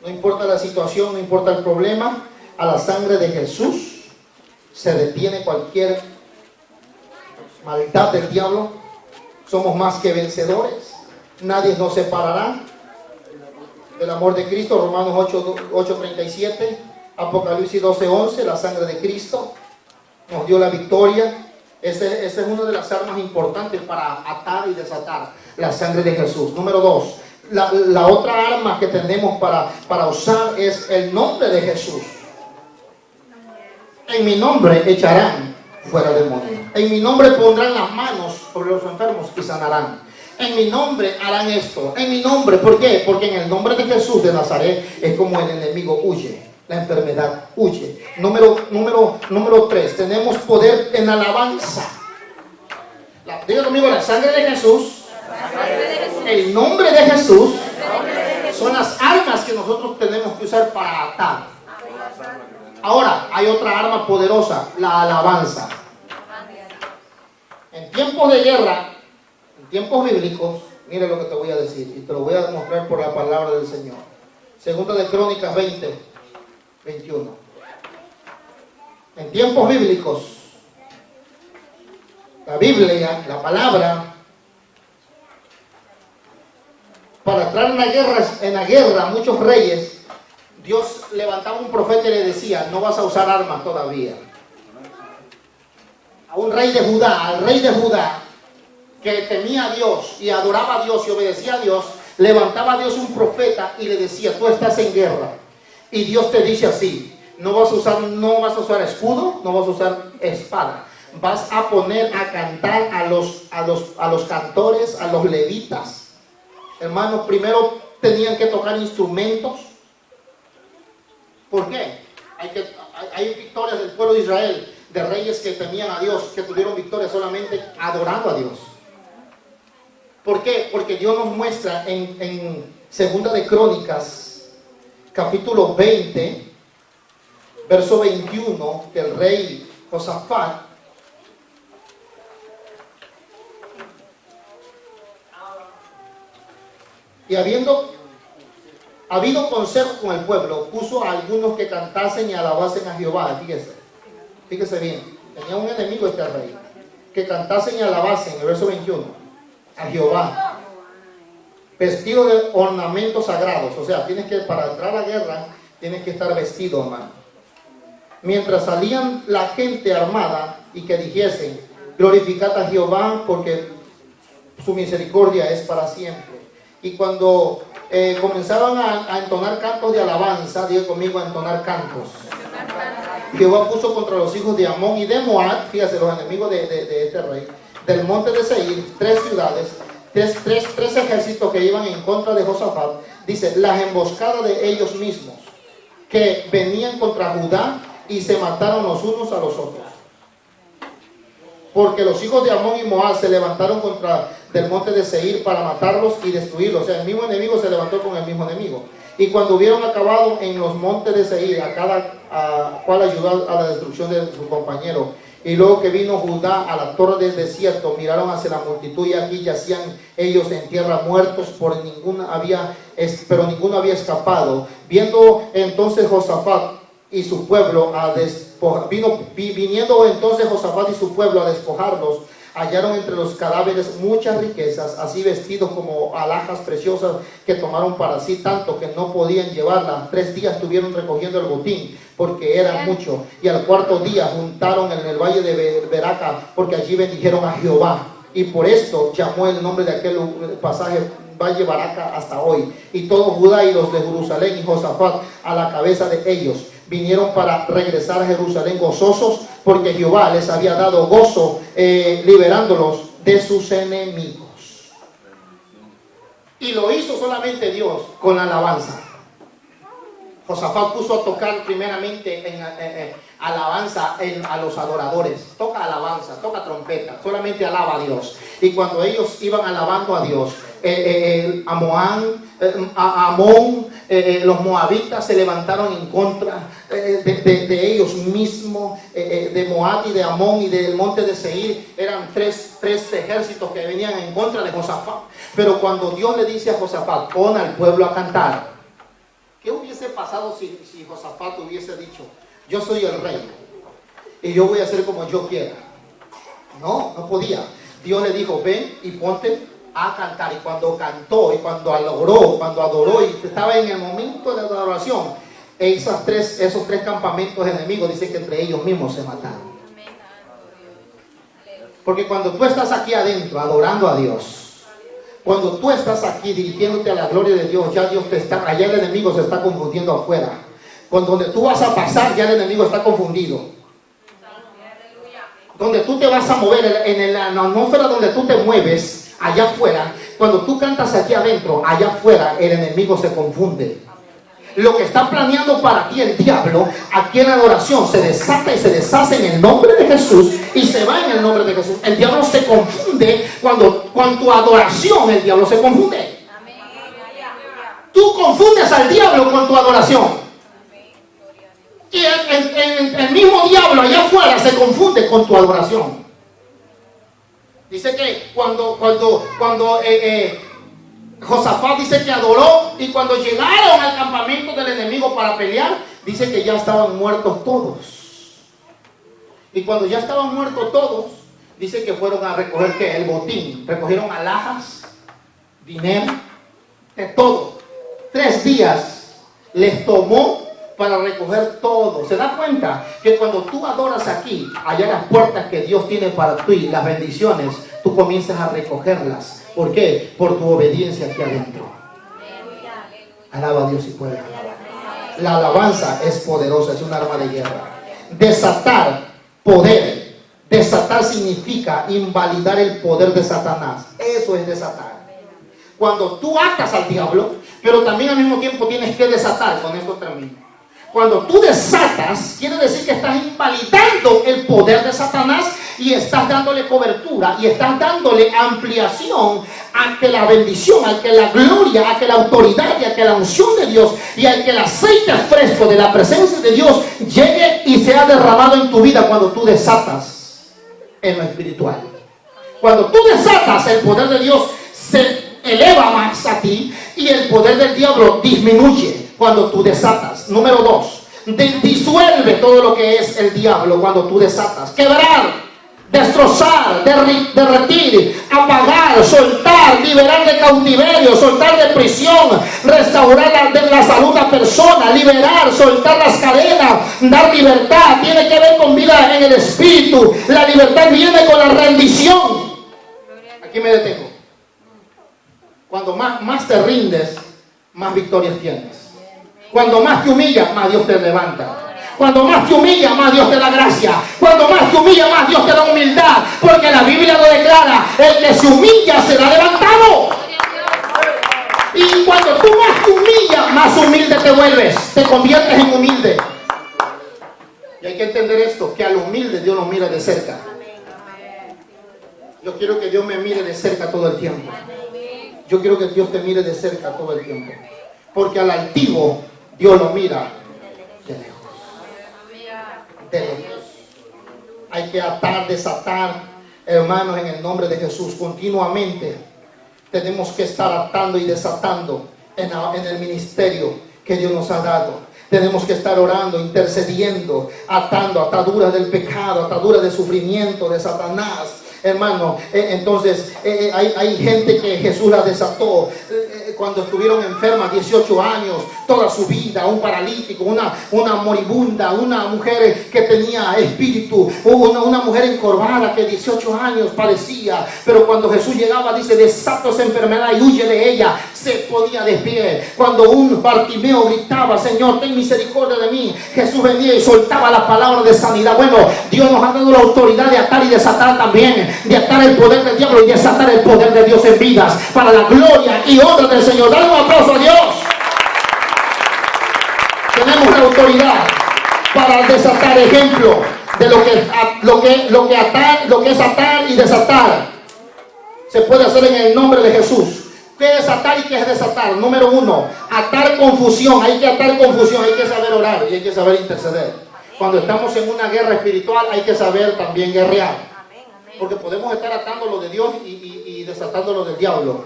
No importa la situación, no importa el problema, a la sangre de Jesús se detiene cualquier maldad del diablo. Somos más que vencedores. Nadie nos separará del amor de Cristo. Romanos 8:37, Apocalipsis 12:11. La sangre de Cristo nos dio la victoria. Esa es una de las armas importantes para atar y desatar, la sangre de Jesús. Número 2, la otra arma que tenemos para usar es el nombre de Jesús. En mi nombre echarán fuera demonios. En mi nombre pondrán las manos sobre los enfermos y sanarán. En mi nombre harán esto. En mi nombre, ¿por qué? Porque en el nombre de Jesús de Nazaret es como el enemigo huye. La enfermedad huye. Número 3, tenemos poder en alabanza. Diga conmigo, la sangre de Jesús, el nombre de Jesús son las armas que nosotros tenemos que usar para atar. Ahora, hay otra arma poderosa, la alabanza. En tiempos de guerra, en tiempos bíblicos, mire lo que te voy a decir y te lo voy a demostrar por la palabra del Señor. Segunda de Crónicas 20:21. En tiempos bíblicos, la Biblia, la palabra, para entrar en la guerra, muchos reyes, Dios levantaba un profeta y le decía: no vas a usar armas todavía. A un rey de Judá, al rey de Judá, que temía a Dios y adoraba a Dios y obedecía a Dios, levantaba a Dios un profeta y le decía: tú estás en guerra. Y Dios te dice así: no vas a usar escudo, no vas a usar espada. Vas a poner a cantar a los cantores, a los levitas. Hermanos, primero tenían que tocar instrumentos. ¿Por qué? Hay victorias del pueblo de Israel, de reyes que temían a Dios, que tuvieron victoria solamente adorando a Dios. ¿Por qué? Porque Dios nos muestra en Segunda de Crónicas, capítulo 20, verso 21, que el rey Josafat y habido consejo con el pueblo, puso a algunos que cantasen y alabasen a Jehová. Fíjese bien, tenía un enemigo este rey, que cantasen y alabasen, el verso 21, a Jehová, vestido de ornamentos sagrados. O sea, para entrar a la guerra, tienes que estar vestido, hermano. Mientras salían la gente armada, y que dijesen, glorificad a Jehová, porque su misericordia es para siempre. Y cuando comenzaban a entonar cantos de alabanza, diga conmigo, a entonar cantos, Jehová puso contra los hijos de Amón y de Moab, fíjate, los enemigos de este rey, del monte de Seir, 3 ciudades, tres ejércitos que iban en contra de Josafat. Dice, las emboscadas de ellos mismos, que venían contra Judá, y se mataron los unos a los otros. Porque los hijos de Amón y Moab se levantaron contra del monte de Seir para matarlos y destruirlos. O sea, el mismo enemigo se levantó con el mismo enemigo. Y cuando hubieron acabado en los montes de Seir, a cual ayudó a la destrucción de su compañero. Y luego que vino Judá a la torre del desierto, miraron hacia la multitud, y aquí yacían ellos en tierra muertos, pero ninguno había escapado. Viendo entonces Josafat y su pueblo viniendo entonces Josafat y su pueblo a despojarlos, hallaron entre los cadáveres muchas riquezas, así vestidos como alhajas preciosas que tomaron para sí, tanto que no podían llevarlas. 3 días estuvieron recogiendo el botín, porque eran muchos, y al 4.º día juntaron en el valle de Beraca, porque allí bendijeron a Jehová, y por esto llamó el nombre de aquel pasaje Valle Baraca hasta hoy. Y todo Judá y los de Jerusalén y Josafat a la cabeza de ellos vinieron para regresar a Jerusalén gozosos, porque Jehová les había dado gozo, liberándolos de sus enemigos. Y lo hizo solamente Dios con la alabanza. Josafat puso a tocar primeramente en alabanza a los adoradores. Toca alabanza, toca trompeta, solamente alaba a Dios. Y cuando ellos iban alabando a Dios, Amón, los moabitas se levantaron en contra de ellos mismos, de Moab y de Amón y del monte de Seir. Eran tres ejércitos que venían en contra de Josafat. Pero cuando Dios le dice a Josafat, pon al pueblo a cantar, ¿qué hubiese pasado si Josafat hubiese dicho, yo soy el rey y yo voy a hacer como yo quiera? No podía. Dios le dijo, ven y ponte a cantar. Y cuando cantó, y cuando adoró, y estaba en el momento de la adoración, esos tres campamentos enemigos, dicen que entre ellos mismos se mataron. Porque cuando tú estás aquí adentro adorando a Dios, cuando tú estás aquí dirigiéndote a la gloria de Dios, ya Dios allá el enemigo se está confundiendo afuera. Cuando donde tú vas a pasar, ya el enemigo está confundido. Donde tú te vas a mover, en la atmósfera donde tú te mueves, allá afuera, cuando tú cantas aquí adentro, allá afuera, el enemigo se confunde. Lo que está planeando para ti el diablo, aquí en la adoración, se desata y se deshace en el nombre de Jesús, y se va en el nombre de Jesús. El diablo se confunde con tu adoración, el diablo se confunde. Tú confundes al diablo con tu adoración. Y el mismo diablo allá afuera se confunde con tu adoración. Dice que cuando Josafat dice que adoró, y cuando llegaron al campamento del enemigo para pelear, dice que ya estaban muertos todos. Y cuando ya estaban muertos todos, dice que fueron a recoger el botín. Recogieron alhajas, dinero, de todo. 3 días les tomó para recoger todo. ¿Se da cuenta que cuando tú adoras aquí, allá las puertas que Dios tiene para ti, las bendiciones, tú comienzas a recogerlas? ¿Por qué? Por tu obediencia aquí adentro. Alaba a Dios si puedes alabar. La alabanza es poderosa, es un arma de guerra. Desatar poder. Desatar significa invalidar el poder de Satanás. Eso es desatar. Cuando tú atas al diablo, pero también al mismo tiempo tienes que desatar, con esto termino. Cuando tú desatas, quiere decir que estás invalidando el poder de Satanás, y estás dándole cobertura y estás dándole ampliación a que la bendición, a que la gloria, a que la autoridad y a que la unción de Dios y a que el aceite fresco de la presencia de Dios llegue y sea derramado en tu vida cuando tú desatas en lo espiritual. Cuando tú desatas, el poder de Dios se eleva más a ti y el poder del diablo disminuye cuando tú desatas. Número 2, disuelve todo lo que es el diablo cuando tú desatas. Quebrar, destrozar, derretir, apagar, soltar, liberar de cautiverio, soltar de prisión, restaurar la salud de la persona, liberar, soltar las cadenas, dar libertad. Tiene que ver con vida en el espíritu. La libertad viene con la rendición. Aquí me detengo. Cuando más te rindes, más victorias tienes. Cuando más te humillas, más Dios te levanta. Cuando más te humilla, más Dios te da gracia. Cuando más te humilla, más Dios te da humildad. Porque la Biblia lo declara: el que se humilla será levantado. Y cuando tú más te humillas, más humilde te vuelves. Te conviertes en humilde. Y hay que entender esto, que al humilde Dios lo mira de cerca. Yo quiero que Dios me mire de cerca todo el tiempo. Yo quiero que Dios te mire de cerca todo el tiempo. Porque al altivo Dios lo mira de lejos. De lejos. Hay que atar, desatar, hermanos, en el nombre de Jesús. Continuamente tenemos que estar atando y desatando en el ministerio que Dios nos ha dado. Tenemos que estar orando, intercediendo, atando ataduras del pecado, ataduras de sufrimiento, de Satanás. Hermano, entonces hay gente que Jesús la desató cuando estuvieron enfermas 18 años, toda su vida, un paralítico, una moribunda, una mujer que tenía espíritu, una mujer encorvada que 18 años padecía, pero cuando Jesús llegaba, dice: desato esa enfermedad y huye de ella. Se ponía de pie. Cuando un Bartimeo gritaba: Señor, ten misericordia de mí, Jesús venía y soltaba la palabra de sanidad. Bueno, Dios nos ha dado la autoridad de atar y desatar también, de atar el poder del diablo y desatar el poder de Dios en vidas, para la gloria y honra del Señor. Dale un aplauso a Dios. Tenemos la autoridad para desatar. Ejemplo de lo que es atar y desatar. Se puede hacer en el nombre de Jesús. ¿Qué es atar y qué es desatar? Número 1, atar confusión. Hay que atar confusión, hay que saber orar y hay que saber interceder. Cuando estamos en una guerra espiritual, hay que saber también guerrear. Porque podemos estar atando lo de Dios y desatando lo del diablo.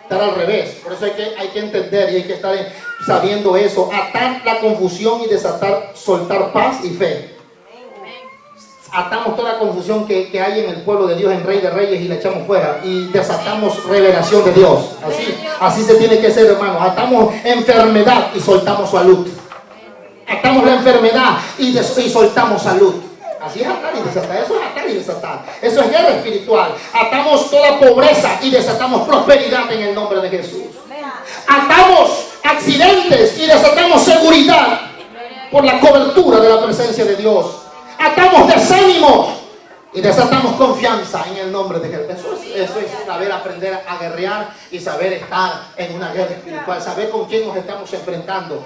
Estar al revés. Por eso hay que entender y hay que estar sabiendo eso. Atar la confusión y desatar, soltar paz y fe. Atamos toda la confusión que hay en el pueblo de Dios, en Rey de Reyes, y la echamos fuera. Y desatamos revelación de Dios. Así se tiene que ser, hermano. Atamos enfermedad y soltamos salud. Atamos la enfermedad y soltamos salud. Así es atar y desatar. Eso es atar y desatar. Eso es guerra espiritual. Atamos toda pobreza y desatamos prosperidad en el nombre de Jesús. Atamos accidentes y desatamos seguridad por la cobertura de la presencia de Dios. Atamos desánimo y desatamos confianza en el nombre de Jesús. Eso es saber aprender a guerrear y saber estar en una guerra espiritual, saber con quién nos estamos enfrentando.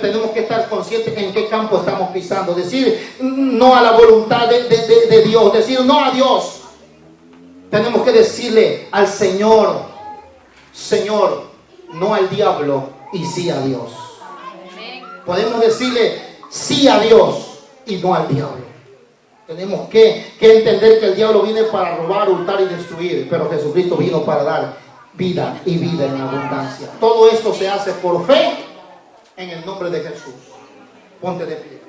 Tenemos que estar conscientes en qué campo estamos pisando. Decir no a la voluntad de Dios, decir no a Dios. Tenemos que decirle al Señor: Señor, no al diablo y sí a Dios. Podemos decirle sí a Dios y no al diablo. Tenemos que entender que el diablo viene para robar, hurtar y destruir, pero Jesucristo vino para dar vida y vida en abundancia. Todo esto se hace por fe en el nombre de Jesús. Ponte de pie.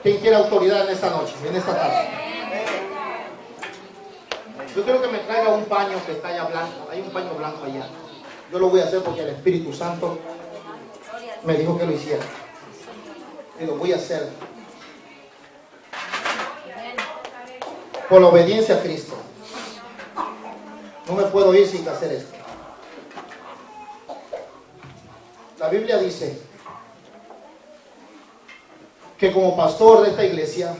¿Quién quiere autoridad en esta noche, en esta tarde? Yo quiero que me traiga un paño que está allá blanco. Hay un paño blanco allá. Yo lo voy a hacer porque el Espíritu Santo me dijo que lo hiciera. Y lo voy a hacer por la obediencia a Cristo. No me puedo ir sin hacer esto. La Biblia dice que como pastor de esta iglesia,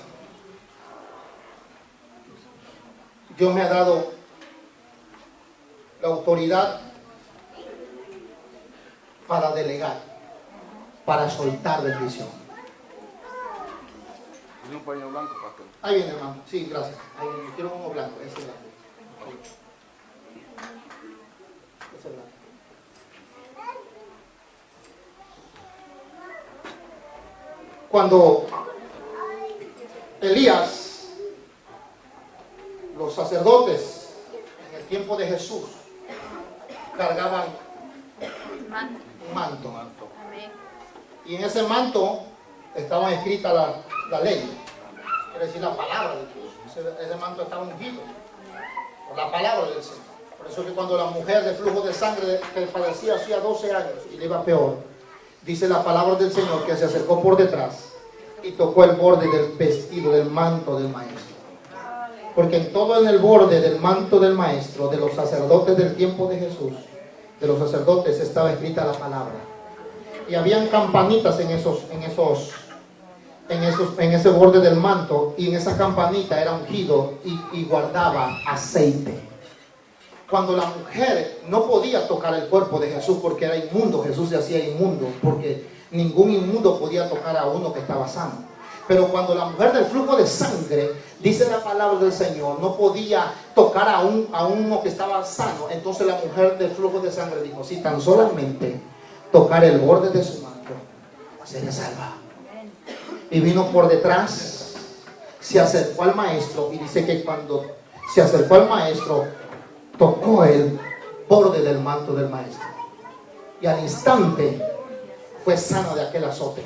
Dios me ha dado la autoridad para delegar, para soltar bendición. un paño blanco, pastor. Ahí viene, hermano. Sí, gracias. Ahí viene. Quiero uno blanco. Ese blanco. Ese blanco. Cuando Elías, los sacerdotes en el tiempo de Jesús cargaban un manto. Y en ese manto estaba escrita la ley, quiere decir la palabra de Dios. Ese manto estaba ungido por la palabra del Señor. Por eso que cuando la mujer de flujo de sangre que padecía hacía 12 años y le iba peor, dice la palabra del Señor que se acercó por detrás y tocó el borde del vestido, del manto del maestro. Porque en todo en el borde del manto del maestro, de los sacerdotes del tiempo de Jesús, de los sacerdotes estaba escrita la palabra. Y habían campanitas en ese borde del manto, y en esa campanita era ungido y guardaba aceite. Cuando la mujer no podía tocar el cuerpo de Jesús porque era inmundo, Jesús se hacía inmundo porque ningún inmundo podía tocar a uno que estaba sano. Pero cuando la mujer del flujo de sangre, dice la palabra del Señor, no podía tocar a uno que estaba sano, entonces la mujer del flujo de sangre dijo, si tan solamente tocar el borde de su manto, sería salva. Y vino por detrás, se acercó al maestro, y dice que cuando se acercó al maestro, tocó el borde del manto del maestro, y al instante fue sano de aquel azote.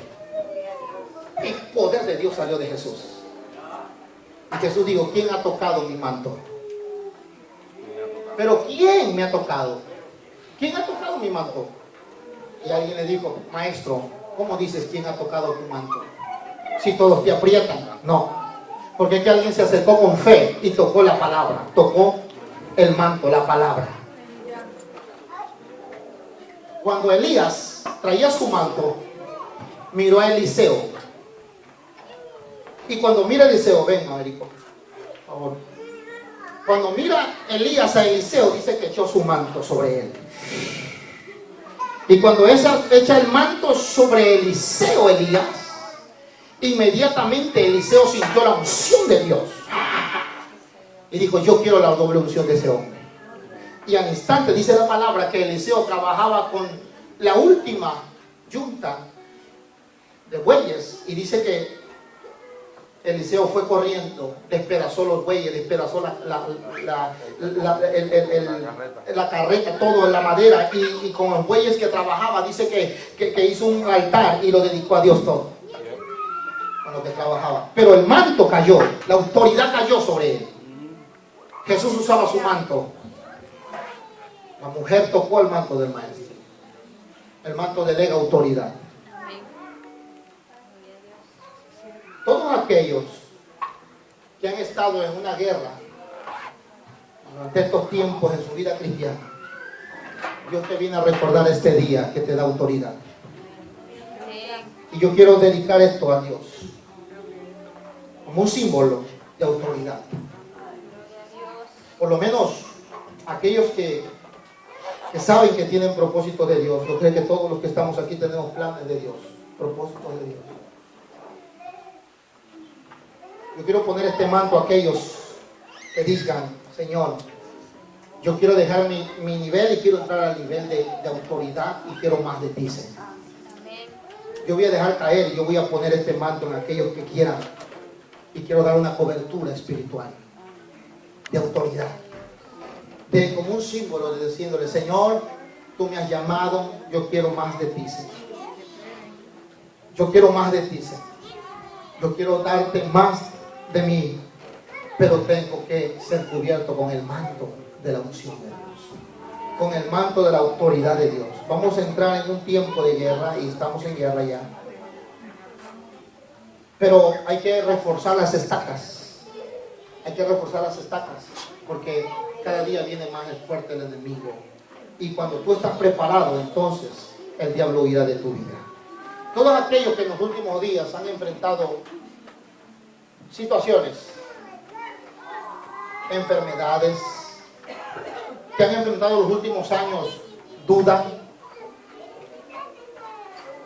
El poder de Dios salió de Jesús. Y Jesús dijo, ¿quién ha tocado mi manto? Pero ¿quién me ha tocado? ¿Quién ha tocado mi manto? Y alguien le dijo, maestro, ¿cómo dices quién ha tocado tu manto? Si todos te aprietan. No, porque es que alguien se acercó con fe y tocó la palabra, tocó el manto, la palabra. Cuando Elías traía su manto, miró a Eliseo. Y cuando mira a Eliseo, ven, Américo, por favor. Cuando mira Elías a Eliseo, dice que echó su manto sobre él. Y cuando echa el manto sobre Eliseo, Elías, inmediatamente Eliseo sintió la unción de Dios. Y dijo, yo quiero la doble unción de ese hombre. Y al instante dice la palabra que Eliseo trabajaba con la última yunta de bueyes. Y dice que Eliseo fue corriendo, despedazó los bueyes, despedazó la carreta, todo en la madera, y con los bueyes que trabajaba, dice que hizo un altar y lo dedicó a Dios todo, con lo que trabajaba. Pero el manto cayó, la autoridad cayó sobre él. Jesús usaba su manto. La mujer tocó el manto del maestro. El manto delega autoridad. Todos aquellos que han estado en una guerra durante estos tiempos en su vida cristiana, Dios te viene a recordar este día que te da autoridad. Y yo quiero dedicar esto a Dios como un símbolo de autoridad. Por lo menos aquellos que saben que tienen propósitos de Dios. Yo creo que todos los que estamos aquí tenemos planes de Dios, propósitos de Dios. Yo quiero poner este manto a aquellos que digan, Señor, yo quiero dejar mi nivel y quiero entrar al nivel de autoridad y quiero más de ti, Señor. Yo voy a dejar caer y yo voy a poner este manto en aquellos que quieran, y quiero dar una cobertura espiritual de autoridad, como un símbolo de diciéndole, Señor, tú me has llamado, yo quiero más de ti, Señor. Yo quiero más de ti, Señor. Yo quiero darte más de mí, pero tengo que ser cubierto con el manto de la unción de Dios, con el manto de la autoridad de Dios. Vamos a entrar en un tiempo de guerra y estamos en guerra ya, pero hay que reforzar las estacas. Hay que reforzar las estacas porque cada día viene más fuerte el enemigo, y cuando tú estás preparado, entonces el diablo huirá de tu vida. Todos aquellos que en los últimos días han enfrentado situaciones, enfermedades, que han enfrentado los últimos años duda,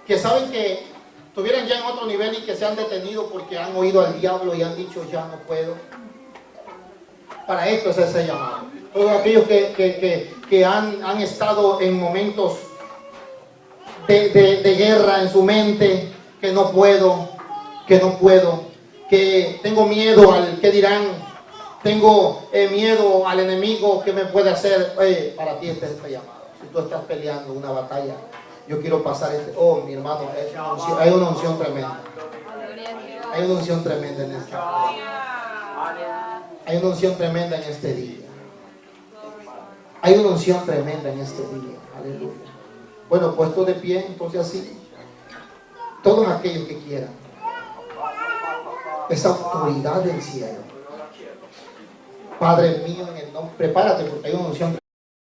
que saben que estuvieran ya en otro nivel y que se han detenido porque han oído al diablo y han dicho ya no puedo. Para esto es ese llamado. Todos aquellos que han estado en momentos de guerra en su mente, que no puedo, que tengo miedo al que dirán, tengo miedo al enemigo que me puede hacer. Para ti este es este llamado. Si tú estás peleando una batalla, yo quiero pasar mi hermano, hay una unción tremenda. Hay una unción tremenda en este Hay una unción tremenda en este día. Hay una unción tremenda en este día. Aleluya. Bueno, puesto de pie, entonces así. Todos aquellos que quieran esa autoridad del cielo. Padre mío, en el nombre, prepárate porque hay una unción.